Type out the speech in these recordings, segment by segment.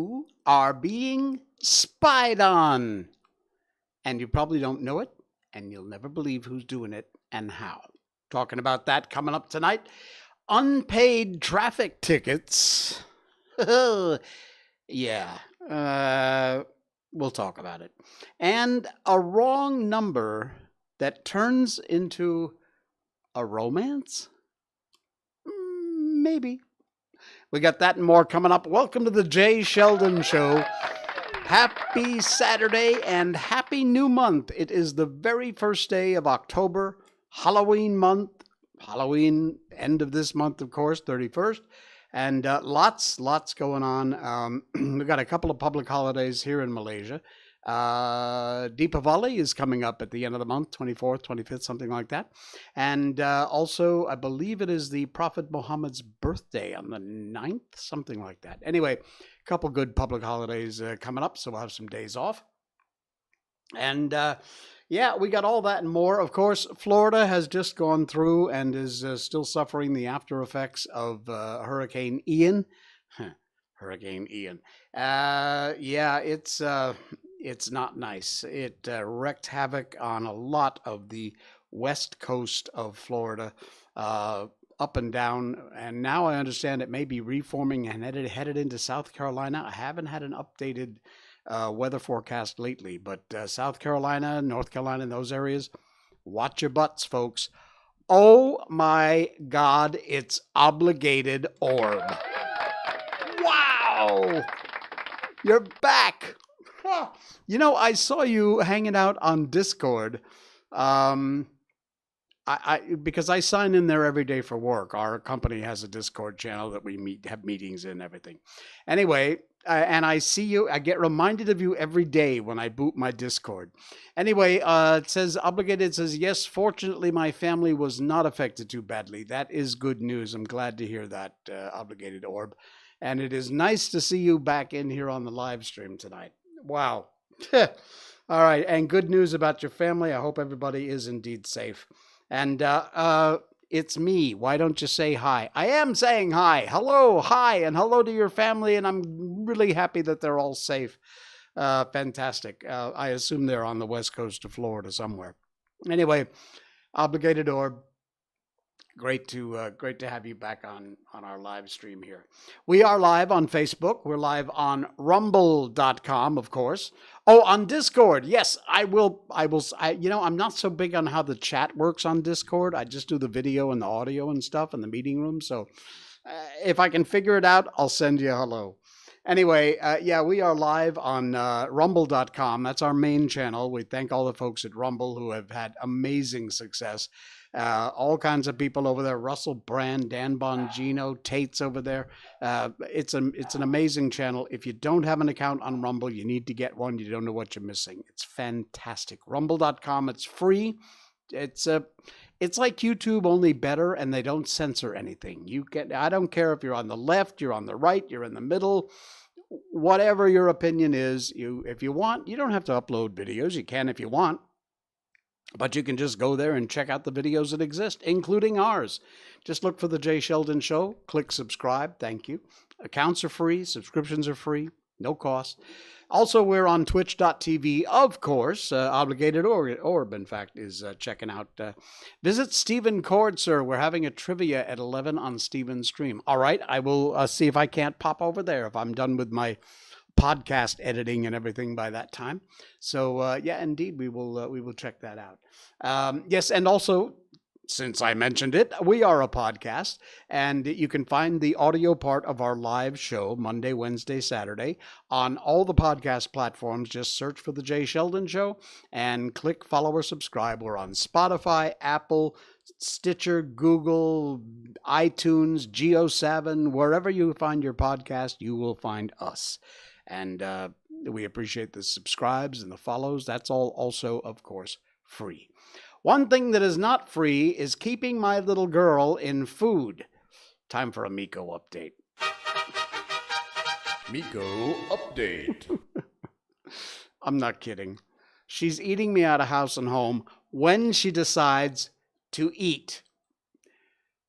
You are being spied on. And you probably don't know it, and you'll never believe who's doing it and how. Talking about that coming up tonight. Unpaid traffic tickets. Yeah, we'll talk about it. And a wrong number that turns into a romance? Maybe. We got that and more coming up. Welcome to the Jay Sheldon Show. Happy Saturday and happy new month. It is the very first day of October, Halloween month. Halloween, end of this month, of course, 31st. And lots going on. We've got a couple of public holidays here in Malaysia. Deepavali is coming up at the end of the month, 24th, 25th, something like that. And also, I believe it is the Prophet Muhammad's birthday on the 9th, something like that. Anyway, a couple good public holidays coming up, so we'll have some days off. And yeah, we got all that and more. Of course, Florida has just gone through and is still suffering the after effects of Hurricane Ian. Hurricane Ian. Yeah, it's not nice. It wreaked havoc on a lot of the west coast of Florida, up and down. And now I understand it may be reforming and headed into South Carolina. I haven't had an updated weather forecast lately, but South Carolina, North Carolina, in those areas, watch your butts, folks. Oh my God, it's obligated orb. Wow! You're back! You know, I saw you hanging out on Discord. Because I sign in there every day for work. Our company has a Discord channel that we have meetings in and everything. Anyway, and I see you. I get reminded of you every day when I boot my Discord. Anyway, it says obligated. It says yes. Fortunately, my family was not affected too badly. That is good news. I'm glad to hear that, obligated orb. And it is nice to see you back in here on the live stream tonight. Wow. All right. And good news about your family. I hope everybody is indeed safe. And it's me. Why don't you say hi? I am saying hi. Hello, hi, and hello to your family. And I'm really happy that they're all safe. Fantastic. I assume they're on the west coast of Florida somewhere. Anyway, obligated orb. Great to have you back on our live stream here. We are live on Facebook. We're live on rumble.com, of course. Oh, on Discord. Yes, I will. You know, I'm not so big on how the chat works on Discord. I just do the video and the audio and stuff in the meeting room. So if I can figure it out, I'll send you a hello. Anyway, yeah, we are live on rumble.com. That's our main channel. We thank all the folks at Rumble who have had amazing success. All kinds of people over there. Russell Brand, Dan Bongino, Tate's over there. It's an amazing channel. If you don't have an account on Rumble, you need to get one. You don't know what you're missing. It's fantastic. Rumble.com. It's free. It's like YouTube, only better, and they don't censor anything. I don't care if you're on the left, you're on the right, you're in the middle. Whatever your opinion is, if you want, you don't have to upload videos. You can if you want. But you can just go there and check out the videos that exist, including ours. Just look for The Jay Sheldon Show. Click subscribe. Thank you. Accounts are free. Subscriptions are free. No cost. Also, we're on twitch.tv, of course. Obligated Orb, in fact, is checking out. Visit Stephen Cord, sir. We're having a trivia at 11 on Stephen's stream. All right. I will see if I can't pop over there if I'm done with my podcast editing and everything by that time. So yeah, indeed, we will check that out. Yes, and also, since I mentioned it, we are a podcast, and you can find the audio part of our live show Monday, Wednesday, Saturday on all the podcast platforms. Just search for The Jay Sheldon Show and click follow or subscribe. We're on Spotify, Apple, Stitcher, Google, iTunes, Geo7, wherever you find your podcast, you will find us. And we appreciate the subscribes and the follows. That's all also, of course, free. One thing that is not free is keeping my little girl in food. Time for a Miko update. Miko update. I'm not kidding. She's eating me out of house and home when she decides to eat.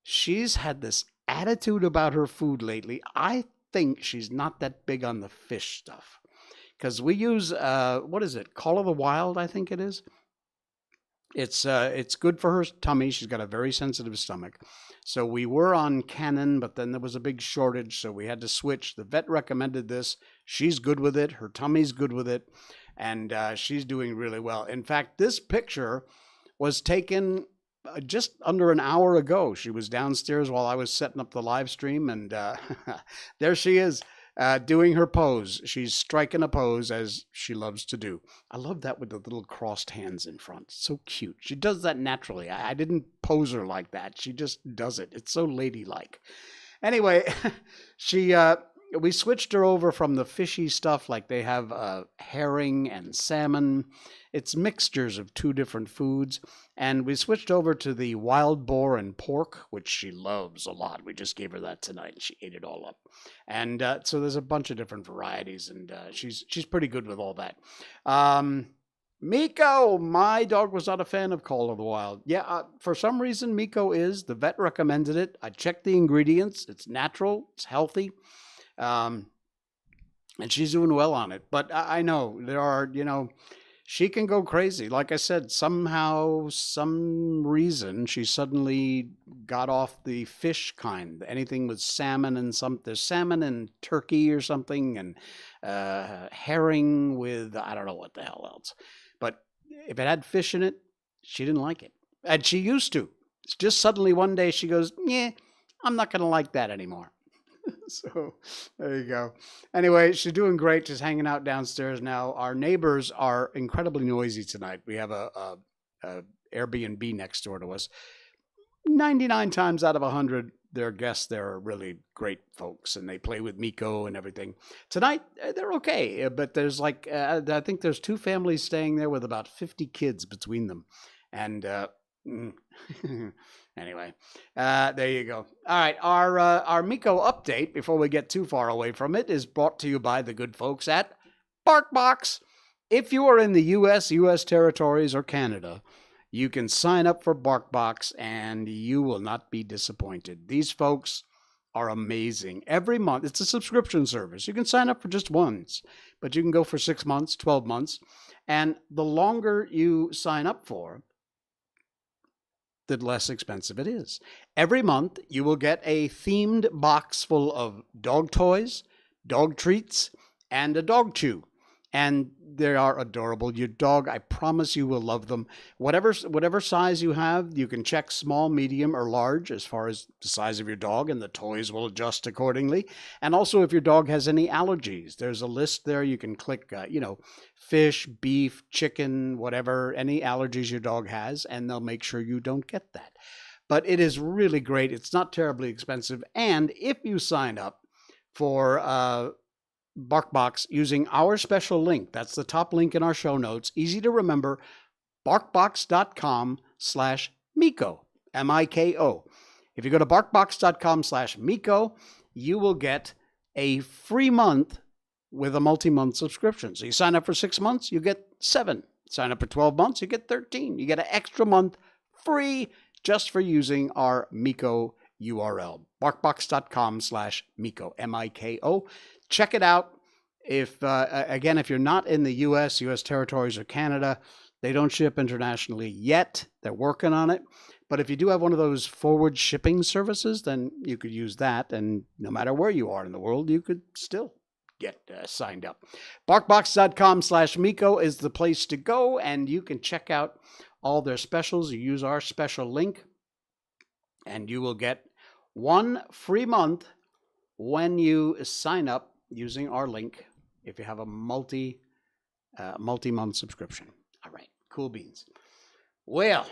She's had this attitude about her food lately. I think she's not that big on the fish stuff. Because we use, what is it? Call of the Wild, I think it is. It's good for her tummy. She's got a very sensitive stomach. So we were on Canon, but then there was a big shortage, so we had to switch. The vet recommended this. She's good with it. Her tummy's good with it, and she's doing really well. In fact, this picture was taken just under an hour ago. She was downstairs while I was setting up the live stream, and there she is. Doing her pose. She's striking a pose as she loves to do. I love that with the little crossed hands in front. It's so cute. She does that naturally. I didn't pose her like that. She just does it. It's so ladylike. Anyway, we switched her over from the fishy stuff, like they have herring and salmon. It's mixtures of two different foods. And we switched over to the wild boar and pork, which she loves a lot. We just gave her that tonight, and she ate it all up. And so there's a bunch of different varieties, and she's pretty good with all that. Miko, my dog, was not a fan of Call of the Wild. Yeah, for some reason, Miko is. The vet recommended it. I checked the ingredients. It's natural. It's healthy. And she's doing well on it. But I know there are, she can go crazy. Like I said, somehow, some reason, she suddenly got off the fish kind. Anything with salmon and there's salmon and turkey or something, and herring with, I don't know what the hell else. But if it had fish in it, she didn't like it. And she used to. It's just suddenly one day she goes, yeah, I'm not going to like that anymore. So there you go. Anyway, she's doing great. She's hanging out downstairs now. Our neighbors are incredibly noisy tonight. We have a Airbnb next door to us. 99 times out of 100, their guests there are really great folks, and they play with Miko and everything. Tonight, they're okay, but there's I think there's two families staying there with about 50 kids between them. And anyway, there you go. All right, our Miko update, before we get too far away from it, is brought to you by the good folks at Barkbox. If you are in the U.S., U.S. territories, or Canada, you can sign up for Barkbox, and you will not be disappointed. These folks are amazing. Every month, it's a subscription service. You can sign up for just once, but you can go for 6 months, 12 months, and the longer you sign up for, the less expensive it is. Every month, you will get a themed box full of dog toys, dog treats, and a dog chew. And they are adorable. Your dog, I promise you will love them. Whatever size you have, you can check small, medium, or large as far as the size of your dog, and the toys will adjust accordingly. And also, if your dog has any allergies, there's a list there. You can click, fish, beef, chicken, whatever, any allergies your dog has, and they'll make sure you don't get that. But it is really great. It's not terribly expensive. And if you sign up for Barkbox using our special link, that's the top link in our show notes, easy to remember, barkbox.com/Miko, M-I-K-O. If you go to barkbox.com/Miko, you will get a free month with a multi-month subscription. So you sign up for 6 months, you get 7. Sign up for 12 months, you get 13. You get an extra month free just for using our Miko URL, barkbox.com/Miko, M-I-K-O. Check it out. If you're not in the U.S., U.S. territories, or Canada, they don't ship internationally yet. They're working on it. But if you do have one of those forward shipping services, then you could use that. And no matter where you are in the world, you could still get signed up. Barkbox.com/Miko is the place to go, and you can check out all their specials. You use our special link, and you will get 1 free month when you sign up using our link if you have a multi-month subscription. All right, cool beans. Well,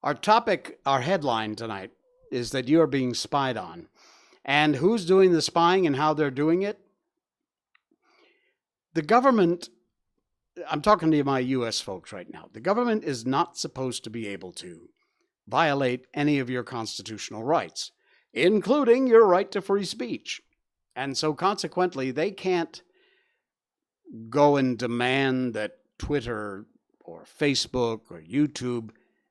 our headline tonight is that you are being spied on. And who's doing the spying and how they're doing it? The government, I'm talking to my U.S. folks right now. The government is not supposed to be able to violate any of your constitutional rights, including your right to free speech. And so consequently, they can't go and demand that Twitter or Facebook or YouTube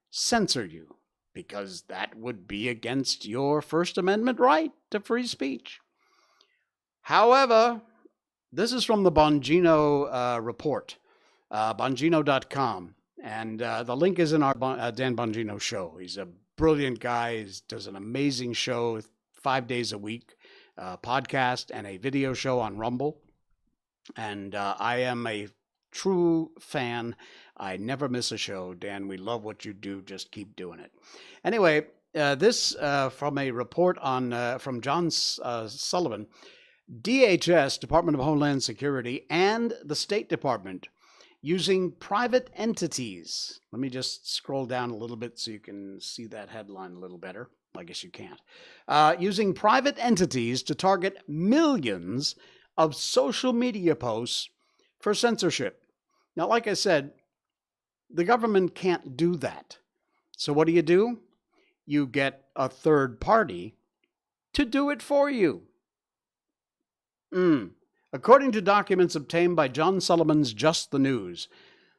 censor you, because that would be against your First Amendment right to free speech. However, this is from the Bongino report, Bongino.com. And the link is in our Dan Bongino show. He's a brilliant guy. He does an amazing show 5 days a week, podcast and a video show on Rumble. And I am a true fan. I never miss a show. Dan, we love what you do. Just keep doing it. Anyway, this from a report on from John Sullivan. DHS, Department of Homeland Security, and the State Department using private entities. Let me just scroll down a little bit so you can see that headline a little better. I guess you can't. Using private entities to target millions of social media posts for censorship. Now, like I said, the government can't do that. So what do? You get a third party to do it for you. According to documents obtained by John Sullivan's Just the News,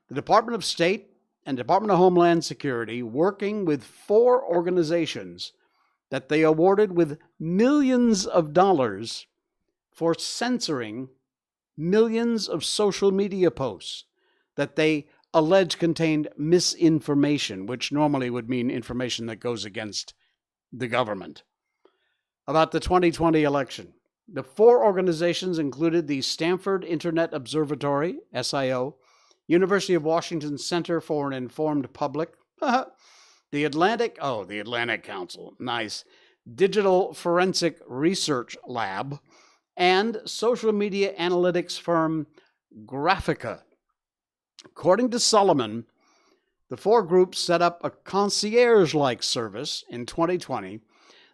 the Department of State and Department of Homeland Security, working with 4 organizations that they awarded with millions of dollars for censoring millions of social media posts that they allege contained misinformation, which normally would mean information that goes against the government, about the 2020 election. The 4 organizations included the Stanford Internet Observatory, SIO, University of Washington Center for an Informed Public, the Atlantic Council, nice, Digital Forensic Research Lab, and social media analytics firm Graphica. According to Solomon, the 4 groups set up a concierge-like service in 2020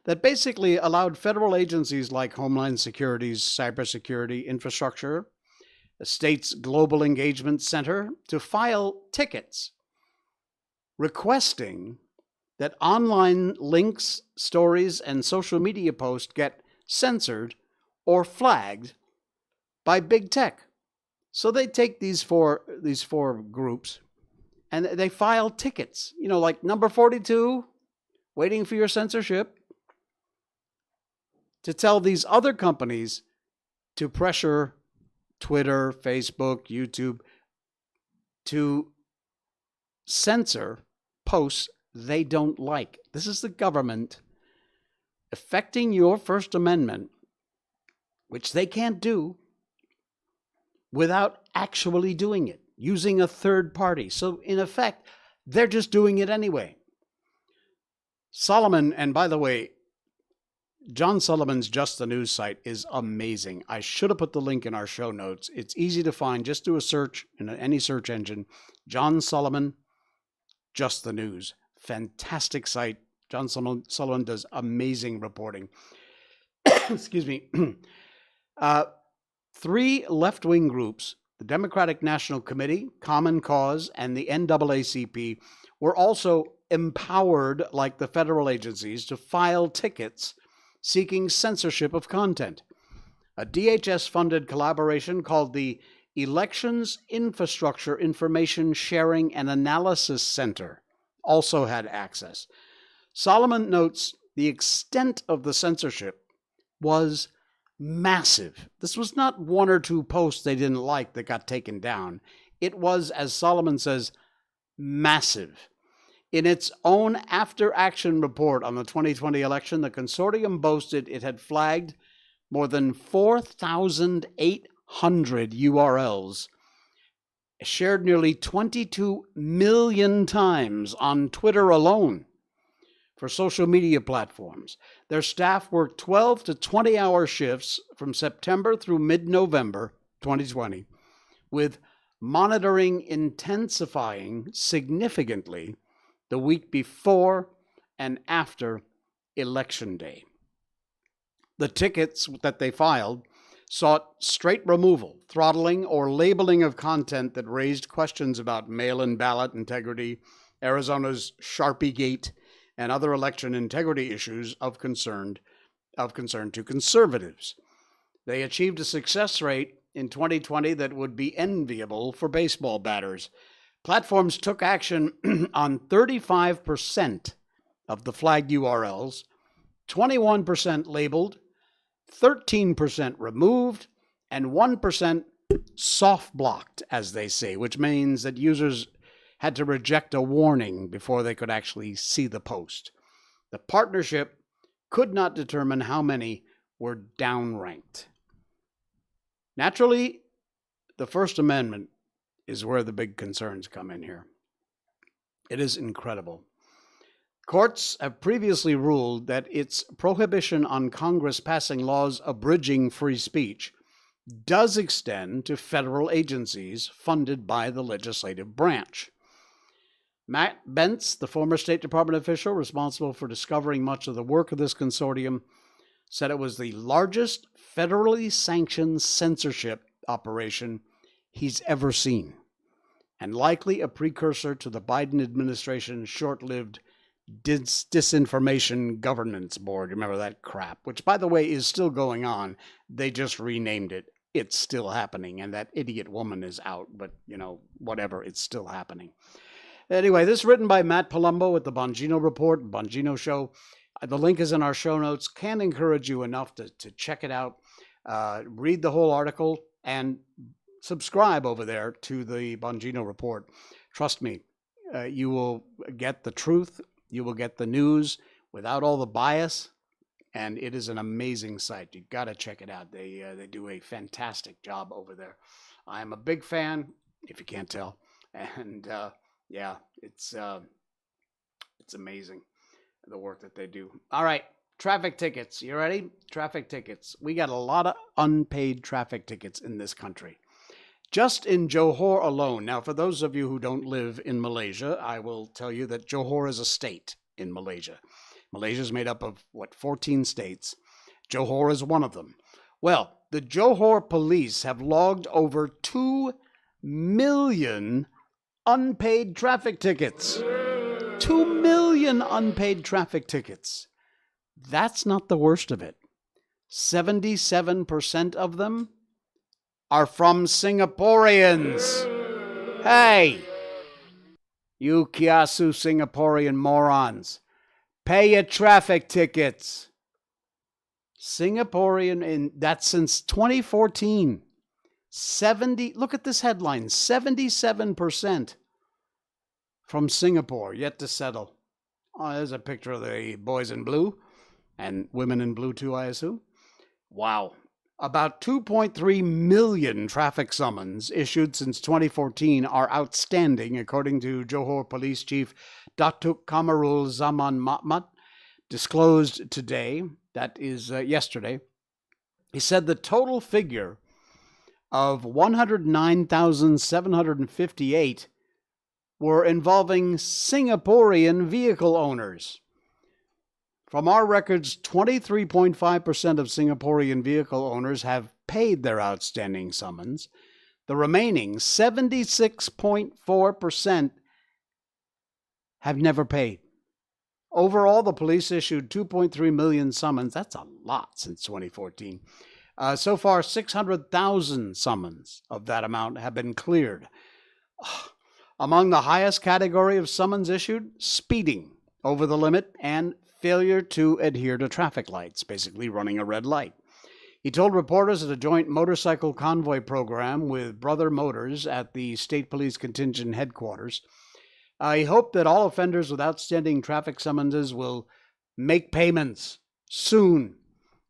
that basically allowed federal agencies like Homeland Security's Cybersecurity Infrastructure, the state's Global Engagement Center, to file tickets requesting that online links, stories, and social media posts get censored or flagged by big tech. So they take these four groups and they file tickets, like number 42, waiting for your censorship, to tell these other companies to pressure Twitter, Facebook, YouTube to censor posts they don't like. This is the government affecting your First Amendment, which they can't do without actually doing it, using a third party. So in effect, they're just doing it anyway. Solomon, and by the way, John Sullivan's Just the News site is amazing. I should have put the link in our show notes. It's easy to find. Just do a search in any search engine. John Sullivan, Just the News. Fantastic site. John Sullivan does amazing reporting. Excuse me. 3 left-wing groups, the Democratic National Committee, Common Cause, and the NAACP, were also empowered, like the federal agencies, to file tickets seeking censorship of content. A DHS-funded collaboration called the Elections Infrastructure Information Sharing and Analysis Center also had access. Solomon notes the extent of the censorship was massive. This was not 1 or 2 posts they didn't like that got taken down. It was, as Solomon says, massive. In its own after-action report on the 2020 election, the consortium boasted it had flagged more than 4,800 URLs, shared nearly 22 million times on Twitter alone for social media platforms. Their staff worked 12 to 20-hour shifts from September through mid-November 2020, with monitoring intensifying significantly the week before and after Election Day. The tickets that they filed sought straight removal, throttling, or labeling of content that raised questions about mail-in ballot integrity, Arizona's Sharpiegate, and other election integrity issues of concern to conservatives. They achieved a success rate in 2020 that would be enviable for baseball batters. Platforms took action on 35% of the flagged URLs, 21% labeled, 13% removed, and 1% soft blocked, as they say, which means that users had to reject a warning before they could actually see the post. The partnership could not determine how many were downranked. Naturally, the First Amendment is where the big concerns come in here. It is incredible. Courts have previously ruled that its prohibition on Congress passing laws abridging free speech does extend to federal agencies funded by the legislative branch. Matt Bentz, the former State Department official responsible for discovering much of the work of this consortium, said it was the largest federally sanctioned censorship operation he's ever seen, and likely a precursor to the Biden administration's short-lived Disinformation Governance Board. Remember that crap, which, by the way, is still going on. They just renamed it. It's still happening, and that idiot woman is out, but, whatever, it's still happening. Anyway, this is written by Matt Palumbo at the Bongino Report, Bongino Show. The link is in our show notes. Can't encourage you enough to check it out. Read the whole article and subscribe over there to the Bongino Report. Trust me, you will get the truth. You will get the news without all the bias, and it is an amazing site. You've got to check it out. They do a fantastic job over there. I am a big fan, if you can't tell, and yeah, it's amazing, the work that they do. All right, traffic tickets. You ready? Traffic tickets. We got a lot of unpaid traffic tickets in this country. Just in Johor alone. Now, for those of you who don't live in Malaysia, I will tell you that Johor is a state in Malaysia. Malaysia is made up of, 14 states. Johor is one of them. Well, the Johor police have logged over 2 million unpaid traffic tickets. 2 million unpaid traffic tickets. That's not the worst of it. 77% of them are from Singaporeans. Hey, you Kiasu Singaporean morons, pay your traffic tickets. Singaporean, that's since 2014. Look at this headline, 77% from Singapore yet to settle. Oh, there's a picture of the boys in blue and women in blue too, I assume. Wow. About 2.3 million traffic summons issued since 2014 are outstanding, according to Johor Police Chief Datuk Kamarul Zaman Mahmat, disclosed today, that is yesterday. He said the total figure of 109,758 were involving Singaporean vehicle owners. From our records, 23.5% of Singaporean vehicle owners have paid their outstanding summons. The remaining 76.4% have never paid. Overall, the police issued 2.3 million summons. That's a lot since 2014. So far, 600,000 summons of that amount have been cleared. Among the highest category of summons issued, speeding over the limit and failure to adhere to traffic lights, basically running a red light. He told reporters at a joint motorcycle convoy program with Brother Motors at the State Police Contingent Headquarters. He hoped that all offenders with outstanding traffic summonses will make payments soon.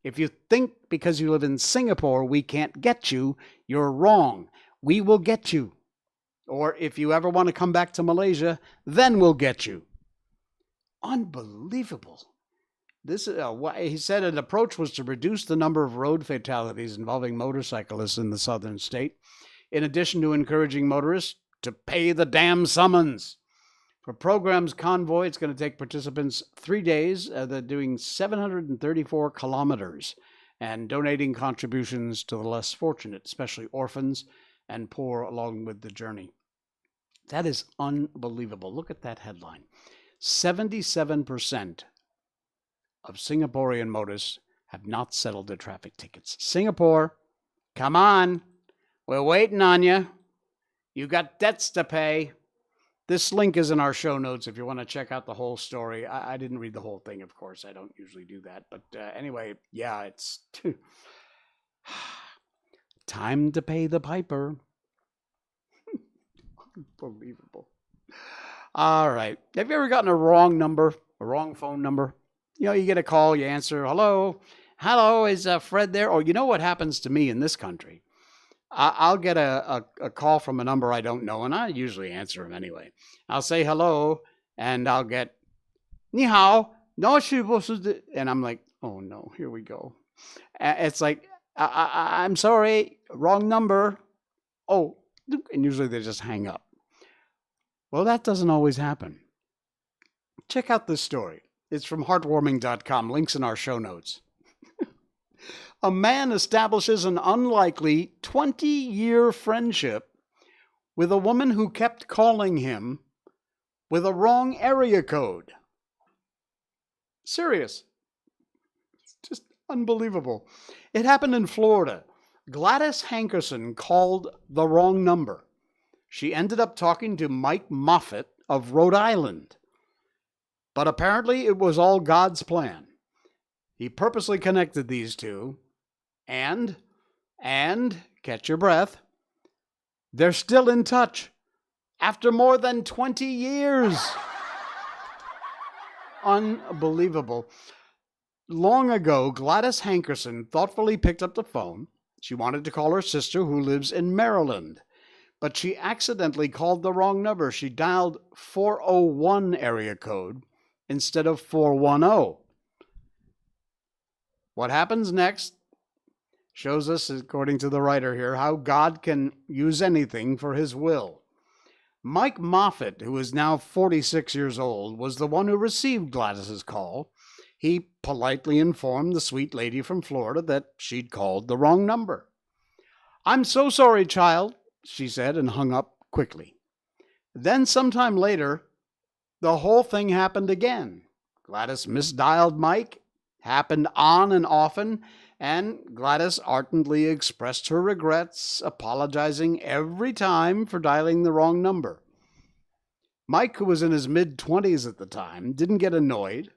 If you think because you live in Singapore we can't get you, you're wrong. We will get you. Or if you ever want to come back to Malaysia, then we'll get you. Unbelievable. He said an approach was to reduce the number of road fatalities involving motorcyclists in the southern state, in addition to encouraging motorists to pay the damn summons. For program's convoy, it's going to take participants 3 days. They're doing 734 kilometers and donating contributions to the less fortunate, especially orphans and poor, along with the journey. That is unbelievable. Look at that headline. 77% of Singaporean motorists have not settled their traffic tickets. Singapore, come on. We're waiting on you. You got debts to pay. This link is in our show notes if you want to check out the whole story. I didn't read the whole thing, of course. I don't usually do that. But anyway, yeah, it's time to pay the piper. Unbelievable. All right. Have you ever gotten a wrong number, a wrong phone number? You know, you get a call, you answer, hello. Hello, is Fred there? Or you know what happens to me in this country? I'll get a call from a number I don't know, and I usually answer them anyway. I'll say hello, and I'll get, 你好, no, and I'm like, oh no, here we go. It's like, I'm sorry, wrong number. Oh, and usually they just hang up. Well, that doesn't always happen. Check out this story. It's from heartwarming.com. Links in our show notes. A man establishes an unlikely 20-year friendship with a woman who kept calling him with a wrong area code. Serious. It's just unbelievable. It happened in Florida. Gladys Hankerson called the wrong number. She ended up talking to Mike Moffat of Rhode Island. But apparently it was all God's plan. He purposely connected these two, and, catch your breath, they're still in touch after more than 20 years. Unbelievable. Long ago, Gladys Hankerson thoughtfully picked up the phone. She wanted to call her sister who lives in Maryland, but she accidentally called the wrong number. She dialed 401 area code instead of 410. What happens next shows us, according to the writer here, how God can use anything for his will. Mike Moffat, who is now 46 years old, was the one who received Gladys's call. He politely informed the sweet lady from Florida that she'd called the wrong number. "I'm so sorry, child," she said, and hung up quickly. Then sometime later, the whole thing happened again. Gladys misdialed Mike, happened on and often, and Gladys ardently expressed her regrets, apologizing every time for dialing the wrong number. Mike, who was in his mid-20s at the time, didn't get annoyed.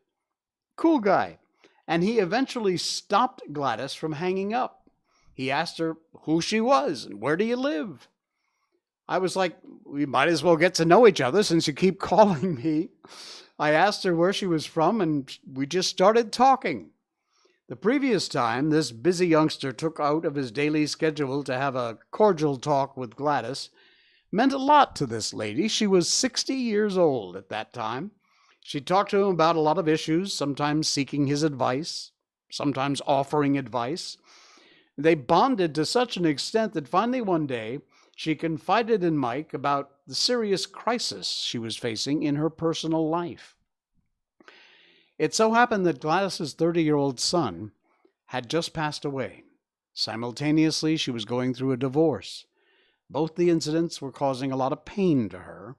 Cool guy. And he eventually stopped Gladys from hanging up. He asked her who she was and where do you live? I was like, we might as well get to know each other since you keep calling me. I asked her where she was from, and we just started talking. The previous time, this busy youngster took out of his daily schedule to have a cordial talk with Gladys meant a lot to this lady. She was 60 years old at that time. She talked to him about a lot of issues, sometimes seeking his advice, sometimes offering advice. They bonded to such an extent that finally one day, she confided in Mike about the serious crisis she was facing in her personal life. It so happened that Gladys's 30-year-old son had just passed away. Simultaneously, she was going through a divorce. Both the incidents were causing a lot of pain to her,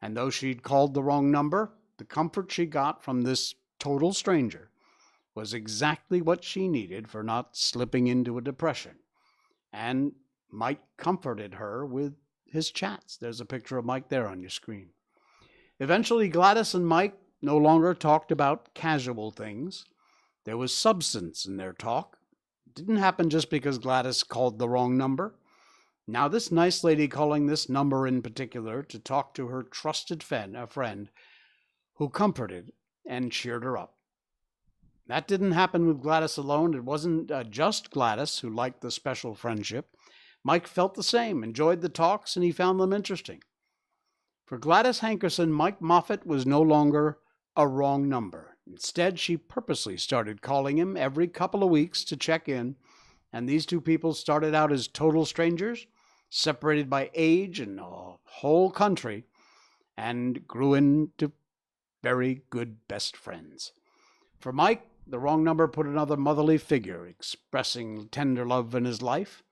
and though she'd called the wrong number, the comfort she got from this total stranger was exactly what she needed for not slipping into a depression. And Mike comforted her with his chats. There's a picture of Mike there on your screen. Eventually, Gladys and Mike no longer talked about casual things. There was substance in their talk. It didn't happen just because Gladys called the wrong number. Now, this nice lady calling this number in particular to talk to her trusted friend who comforted and cheered her up. That didn't happen with Gladys alone. It wasn't just Gladys who liked the special friendship. Mike felt the same, enjoyed the talks, and he found them interesting. For Gladys Hankerson, Mike Moffat was no longer a wrong number. Instead, she purposely started calling him every couple of weeks to check in, and these two people started out as total strangers, separated by age and a whole country, and grew into very good best friends. For Mike, the wrong number put another motherly figure expressing tender love in his life.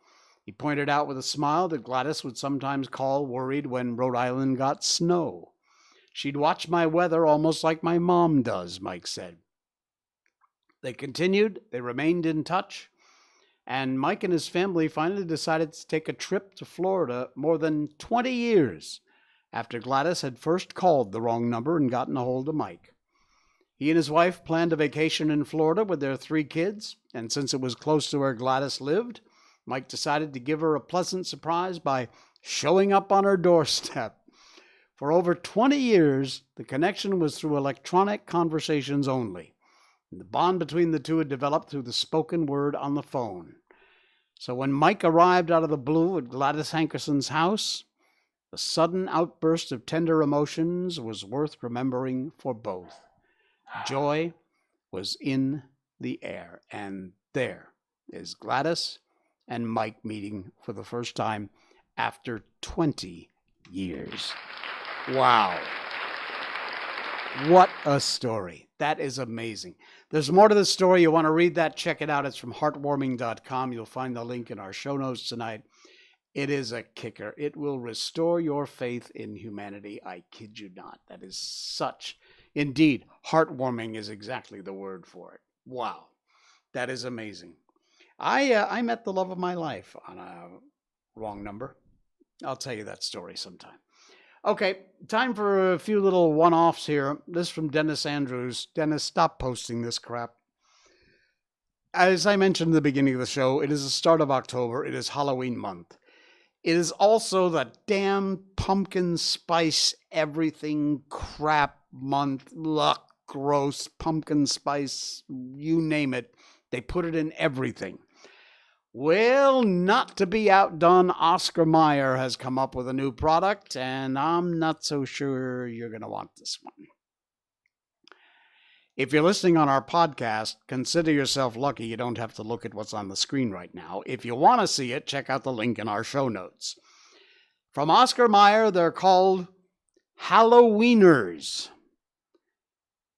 He pointed out with a smile that Gladys would sometimes call worried when Rhode Island got snow. She'd watch my weather almost like my mom does, Mike said. They continued, they remained in touch, and Mike and his family finally decided to take a trip to Florida more than 20 years after Gladys had first called the wrong number and gotten a hold of Mike. He and his wife planned a vacation in Florida with their 3 kids, and since it was close to where Gladys lived, Mike decided to give her a pleasant surprise by showing up on her doorstep. For over 20 years, the connection was through electronic conversations only. The bond between the two had developed through the spoken word on the phone. So when Mike arrived out of the blue at Gladys Hankerson's house, the sudden outburst of tender emotions was worth remembering for both. Joy was in the air, and there is Gladys and Mike meeting for the first time after 20 years. Wow. What a story. That is amazing. There's more to the story. You want to read that? Check it out. It's from heartwarming.com. You'll find the link in our show notes tonight. It is a kicker. It will restore your faith in humanity. I kid you not. That is such, indeed, heartwarming is exactly the word for it. Wow. That is amazing. I met the love of my life on a wrong number. I'll tell you that story sometime. Okay, time for a few little one-offs here. This from Dennis Andrews. Dennis, stop posting this crap. As I mentioned at the beginning of the show, it is the start of October. It is Halloween month. It is also the damn pumpkin spice everything crap month. Ugh, gross. Pumpkin spice, you name it. They put it in everything. Well, not to be outdone, Oscar Mayer has come up with a new product, and I'm not so sure you're going to want this one. If you're listening on our podcast, consider yourself lucky you don't have to look at what's on the screen right now. If you want to see it, check out the link in our show notes. From Oscar Mayer, they're called Halloweeners.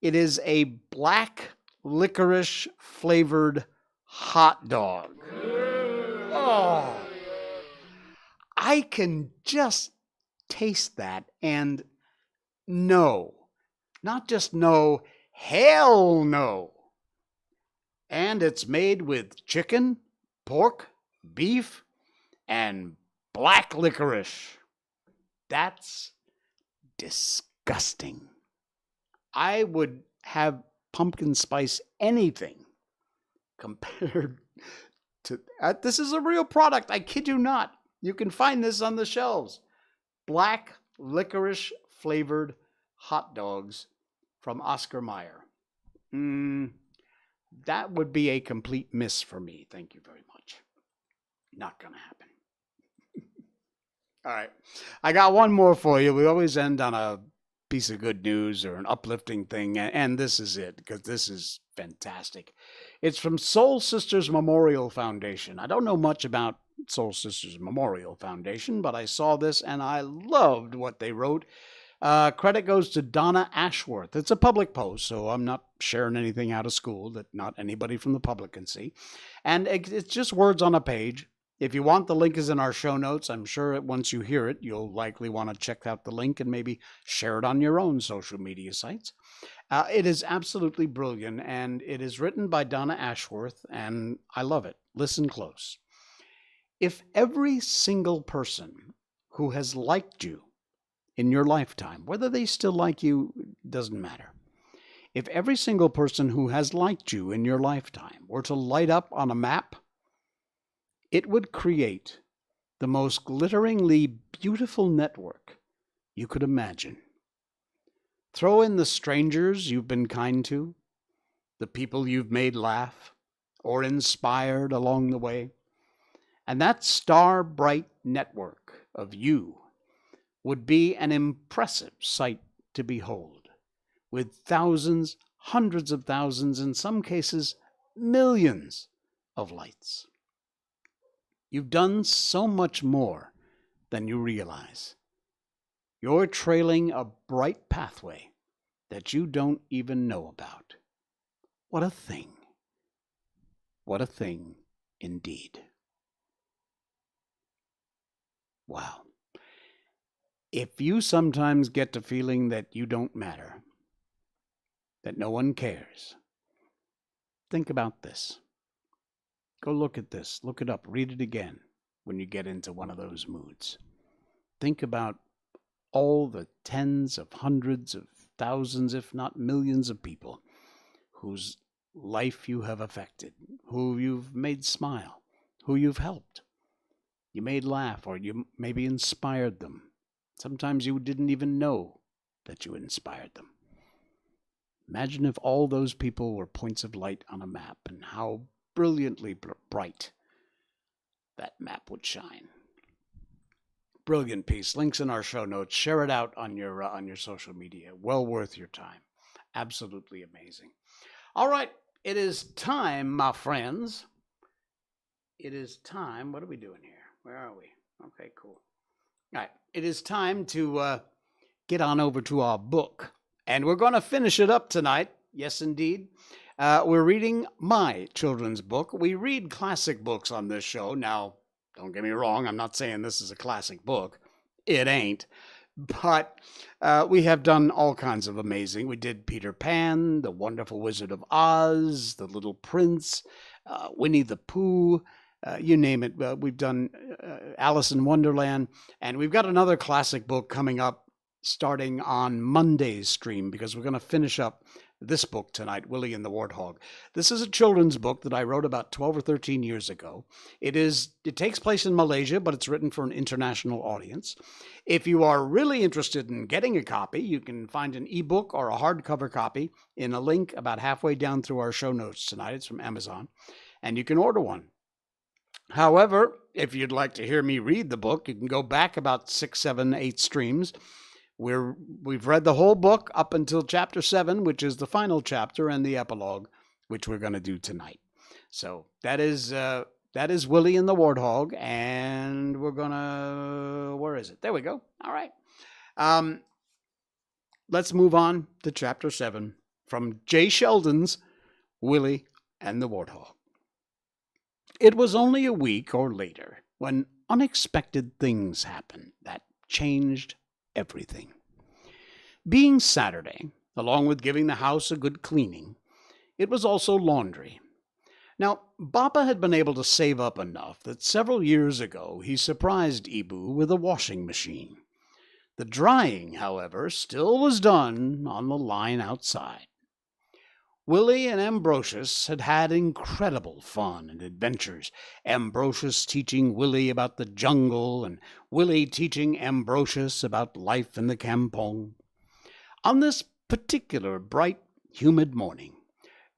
It is a black licorice flavored hot dog. Oh, I can just taste that and no, not just no, hell no. And it's made with chicken, pork, beef, and black licorice. That's disgusting. I would have pumpkin spice anything compared to this is a real product. I kid you not. You can find this on the shelves. Black licorice flavored hot dogs from Oscar Mayer. That would be a complete miss for me. Thank you very much. Not going to happen. All right. I got one more for you. We always end on a piece of good news or an uplifting thing, and this is it, because this is fantastic. It's from Soul Sisters Memorial Foundation. I don't know much about Soul Sisters Memorial Foundation, but I saw this and I loved what they wrote. Credit goes to Donna Ashworth. It's a public post, so I'm not sharing anything out of school that not anybody from the public can see. And it's just words on a page. If you want, the link is in our show notes. I'm sure once you hear it, you'll likely want to check out the link and maybe share it on your own social media sites. It is absolutely brilliant, and it is written by Donna Ashworth, and I love it. Listen close. If every single person who has liked you in your lifetime, whether they still like you, doesn't matter. If every single person who has liked you in your lifetime were to light up on a map, it would create the most glitteringly beautiful network you could imagine. Throw in the strangers you've been kind to, the people you've made laugh or inspired along the way, and that star-bright network of you would be an impressive sight to behold, with thousands, hundreds of thousands, in some cases, millions of lights. You've done so much more than you realize. You're trailing a bright pathway that you don't even know about. What a thing. What a thing indeed. Wow. If you sometimes get the feeling that you don't matter, that no one cares, think about this. Go look at this. Look it up. Read it again when you get into one of those moods. Think about all the tens of hundreds of thousands, if not millions of people whose life you have affected, who you've made smile, who you've helped. You made laugh, or you maybe inspired them. Sometimes you didn't even know that you inspired them. Imagine if all those people were points of light on a map, and how brilliantly bright that map would shine. Brilliant piece. Links in our show notes. Share it out on your social media. Well worth your time. Absolutely amazing. All right, it is time, my friends. It is time. What are we doing here? Where are we? Okay, cool. All right, it is time to get on over to our book, and we're going to finish it up tonight. Yes, indeed. We're reading my children's book. We read classic books on this show. Now, don't get me wrong. I'm not saying this is a classic book. It ain't. But we have done all kinds of amazing. We did Peter Pan, The Wonderful Wizard of Oz, The Little Prince, Winnie the Pooh, you name it. We've done Alice in Wonderland. And we've got another classic book coming up starting on Monday's stream, because we're going to finish up this book tonight, Willie and the Warthog. This is a children's book that I wrote about 12 or 13 years ago. It takes place in Malaysia, but it's written for an international audience. If you are really interested in getting a copy, you can find an ebook or a hardcover copy in a link about halfway down through our show notes tonight. It's from Amazon, and you can order one. However, if you'd like to hear me read the book, you can go back about 6, 7, 8 streams. We've read the whole book up until chapter 7, which is the final chapter, and the epilogue, which we're going to do tonight. So that is Willie and the Warthog, and we're gonna, where is it? There we go. All right. Let's move on to chapter 7 from J. Sheldon's Willie and the Warthog. It was only a week or later when unexpected things happened that changed everything. Being Saturday, along with giving the house a good cleaning, it was also laundry. Now, Bappa had been able to save up enough that several years ago he surprised Ibu with a washing machine. The drying, however, still was done on the line outside. Willie and Ambrosius had had incredible fun and adventures, Ambrosius teaching Willie about the jungle, and Willie teaching Ambrosius about life in the campong. On this particular bright, humid morning,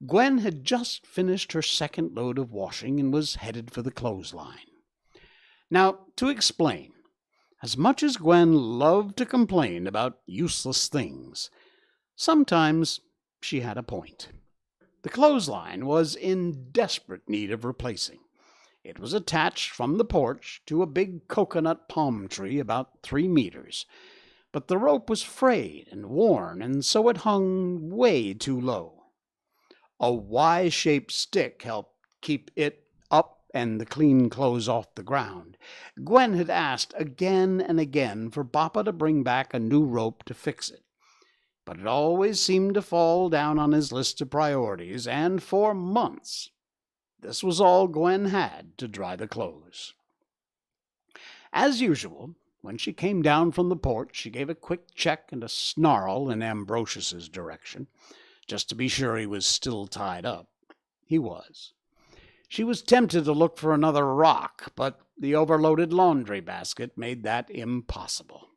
Gwen had just finished her second load of washing and was headed for the clothesline. Now, to explain, as much as Gwen loved to complain about useless things, sometimes she had a point. The clothesline was in desperate need of replacing. It was attached from the porch to a big coconut palm tree about 3 meters, but the rope was frayed and worn, and so it hung way too low. A Y-shaped stick helped keep it up and the clean clothes off the ground. Gwen had asked again and again for Bappa to bring back a new rope to fix it, but it always seemed to fall down on his list of priorities, and for months this was all Gwen had to dry the clothes. As usual, when she came down from the porch, she gave a quick check and a snarl in Ambrosius's direction, just to be sure he was still tied up. He was. She was tempted to look for another rock, but the overloaded laundry basket made that impossible.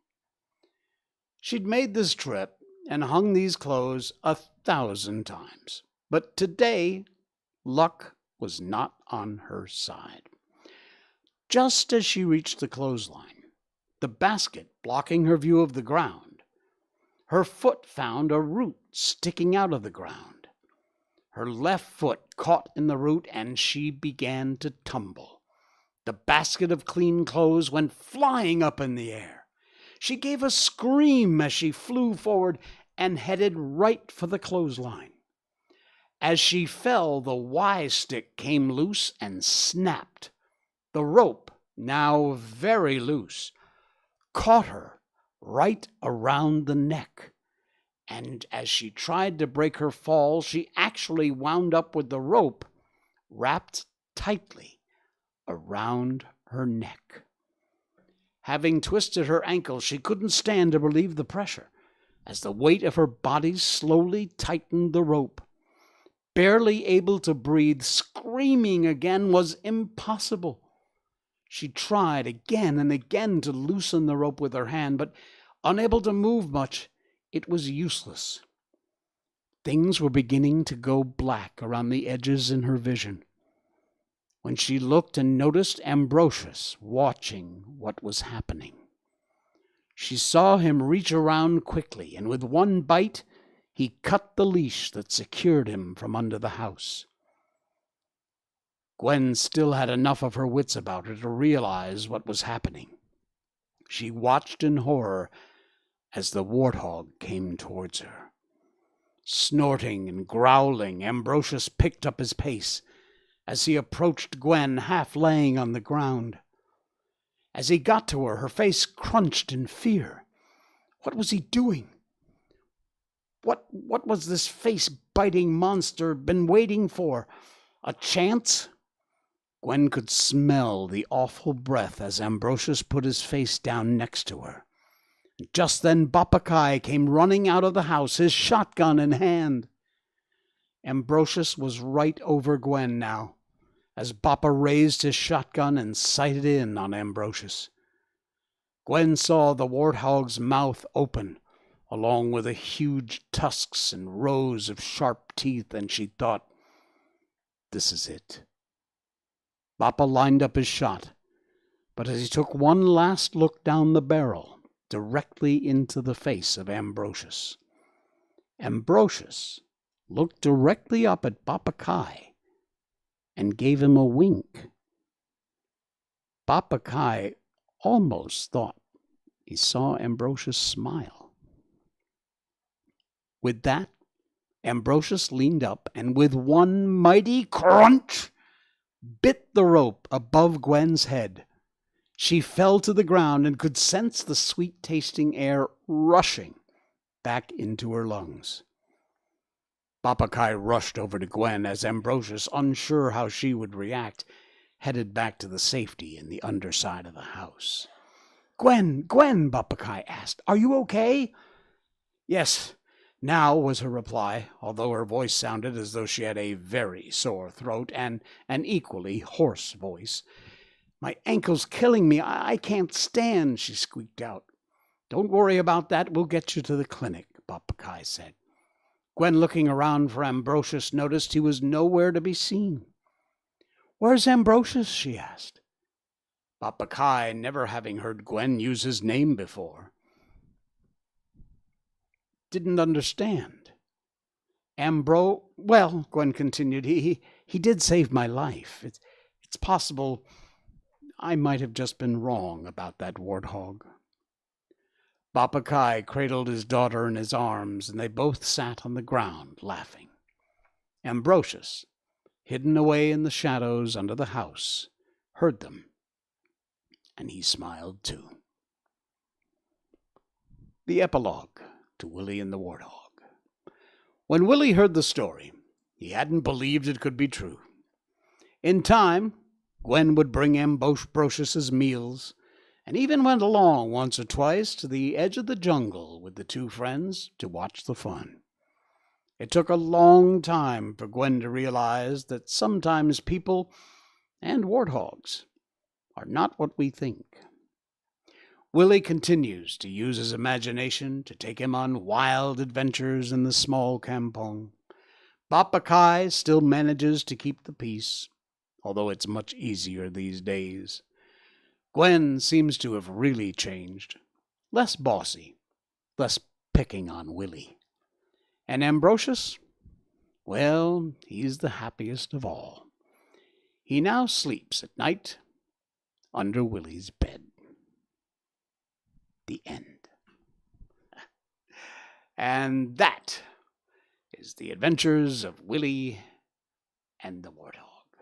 She'd made this trip and hung these clothes 1,000 times, but today luck was not on her side. Just as she reached the clothesline, the basket blocking her view of the ground, her foot found a root sticking out of the ground. Her left foot caught in the root, and she began to tumble. The basket of clean clothes went flying up in the air. She gave a scream as she flew forward and headed right for the clothesline. As she fell, the Y-stick came loose and snapped. The rope, now very loose, caught her right around the neck, and as she tried to break her fall, she actually wound up with the rope wrapped tightly around her neck. Having twisted her ankle, she couldn't stand to relieve the pressure, as the weight of her body slowly tightened the rope. Barely able to breathe, screaming again was impossible. She tried again and again to loosen the rope with her hand, but unable to move much, it was useless. Things were beginning to go black around the edges in her vision, when she looked and noticed Ambrosius watching what was happening. She saw him reach around quickly, and with one bite, he cut the leash that secured him from under the house. Gwen still had enough of her wits about her to realize what was happening. She watched in horror as the warthog came towards her. Snorting and growling, Ambrosius picked up his pace as he approached Gwen, half laying on the ground. As he got to her, her face crunched in fear. What was he doing? What was this face-biting monster been waiting for? A chance? Gwen could smell the awful breath as Ambrosius put his face down next to her. Just then Bappakai came running out of the house, his shotgun in hand. Ambrosius was right over Gwen now, as Bappa raised his shotgun and sighted in on Ambrosius. Gwen saw the warthog's mouth open, along with the huge tusks and rows of sharp teeth, and she thought, "This is it." Bappa lined up his shot, but as he took one last look down the barrel, directly into the face of Ambrosius, Ambrosius looked directly up at Bappakai and gave him a wink. Bappakai almost thought he saw Ambrosius smile. With that, Ambrosius leaned up and with one mighty crunch bit the rope above Gwen's head. She fell to the ground and could sense the sweet-tasting air rushing back into her lungs. Bappakai rushed over to Gwen as Ambrosius, unsure how she would react, headed back to the safety in the underside of the house. Gwen, Bappakai asked, "Are you okay?" "Yes, now," was her reply, although her voice sounded as though she had a very sore throat and an equally hoarse voice. "My ankle's killing me. I can't stand," she squeaked out. "Don't worry about that. We'll get you to the clinic," Bappakai said. Gwen, looking around for Ambrosius, noticed he was nowhere to be seen. "Where's Ambrosius?" she asked. Bappakai, never having heard Gwen use his name before, didn't understand. Well, Gwen continued, he did save my life. It's possible I might have just been wrong about that warthog." Bappakai cradled his daughter in his arms, and they both sat on the ground, laughing. Ambrosius, hidden away in the shadows under the house, heard them, and he smiled too. The epilogue to Willie and the Warthog. When Willie heard the story, he hadn't believed it could be true. In time, Gwen would bring Ambrosius's meals, and even went along once or twice to the edge of the jungle with the two friends to watch the fun. It took a long time for Gwen to realize that sometimes people and warthogs are not what we think. Willie continues to use his imagination to take him on wild adventures in the small kampong. Bappakai still manages to keep the peace, although it's much easier these days. Gwen seems to have really changed. Less bossy, less picking on Willie. And Ambrosius? Well, he's the happiest of all. He now sleeps at night under Willie's bed. The end. And that is the adventures of Willie and the Warthog.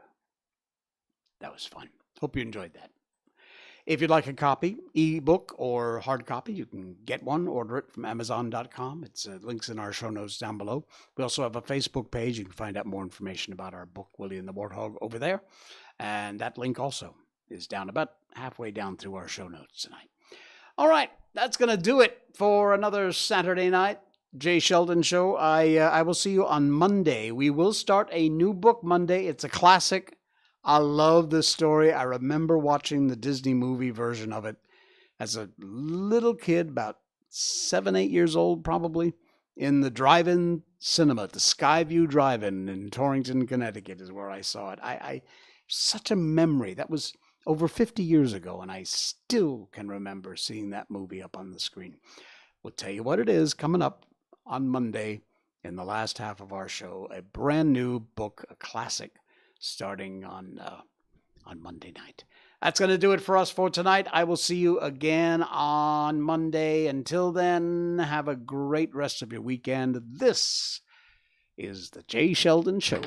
That was fun. Hope you enjoyed that. If you'd like a copy, ebook or hard copy, you can get one. Order it from Amazon.com. It's links in our show notes down below. We also have a Facebook page. You can find out more information about our book, Willie and the Warthog, over there. And that link also is down about halfway down through our show notes tonight. All right, that's going to do it for another Saturday night Jay Sheldon Show. I will see you on Monday. We will start a new book Monday. It's a classic. I love this story. I remember watching the Disney movie version of it as a little kid, about 7, 8 years old probably, in the drive-in cinema, at the Skyview Drive-In in Torrington, Connecticut is where I saw it. I such a memory. That was over 50 years ago, and I still can remember seeing that movie up on the screen. We'll tell you what it is coming up on Monday in the last half of our show. A brand new book, a classic, starting on Monday night. That's going to do it for us for tonight. I will see you again on Monday. Until then, have a great rest of your weekend. This is the Jay Sheldon Show.